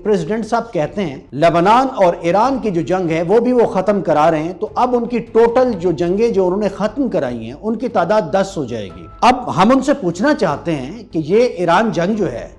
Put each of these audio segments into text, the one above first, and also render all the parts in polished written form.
President साहब कहते हैं लेबनान और ईरान की जो जंग है वो भी वो ख़त्म करा रहे हैं, तो अब उनकी टोटल जो जंगें जो उन्होंने ख़त्म कराई हैं उनकी तादाद 10 हो जाएगी। अब हम उनसे पूछना चाहते हैं कि ये ईरान जंग जो है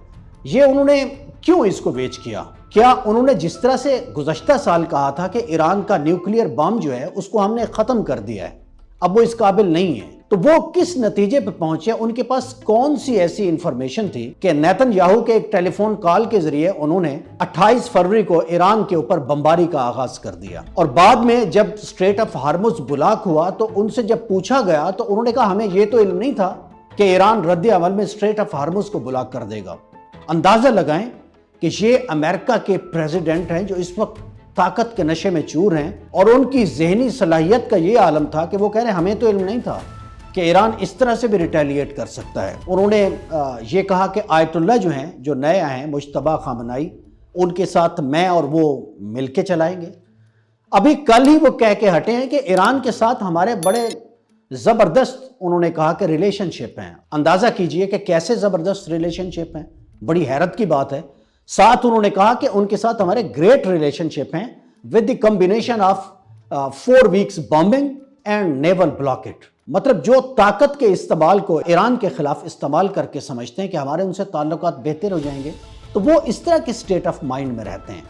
ये उन्होंने क्यों इसको वेज किया? क्या उन्होंने जिस तरह से गुज़श्ता साल कहा था कि ईरान का न्यूक्लियर बम जो है उसको हमने ख़त्म कर दिया है, अब वो इस काबिल नहीं है, तो वो किस नतीजे पर पहुंचे? उनके पास कौन सी ऐसी इंफॉर्मेशन थी कि नेतन्याहू के एक टेलीफोन कॉल के जरिए उन्होंने 28 फरवरी को ईरान के ऊपर बमबारी का आगाज कर दिया, और बाद में जब स्ट्रेट ऑफ हार्मुज ब्लॉक हुआ तो उनसे जब पूछा गया तो उन्होंने कहा हमें ये तो इल्म नहीं था कि ईरान रद्द अमल में स्ट्रेट ऑफ हार्मुज को ब्लॉक कर देगा। अंदाजा लगाएं कि ये अमेरिका के प्रेसिडेंट हैं जो इस वक्त ताकत के नशे में चूर हैं, और उनकी जहनी सलाहियत का ये आलम था कि वो कह रहे हैं हमें तो इल्म नहीं था कि ईरान इस तरह से भी रिटेलिएट कर सकता है। उन्होंने ये कहा कि आयतुल्लाह जो हैं, जो नए आए हैं मुज्तबा खामनाई, उनके साथ मैं और वो मिलके चलाएंगे। अभी कल ही वो कह के हटे हैं कि ईरान के साथ हमारे बड़े ज़बरदस्त, उन्होंने कहा कि रिलेशनशिप हैं। अंदाज़ा कीजिए कि कैसे ज़बरदस्त रिलेशनशिप हैं, बड़ी हैरत की बात है। साथ उन्होंने कहा कि उनके साथ हमारे ग्रेट रिलेशनशिप हैं with the combination of 4 weeks bombing and naval blockade. मतलब जो ताकत के इस्तेमाल को ईरान के खिलाफ इस्तेमाल करके समझते हैं कि हमारे उनसे ताल्लुकात बेहतर हो जाएंगे, तो वो इस तरह के स्टेट ऑफ माइंड में रहते हैं।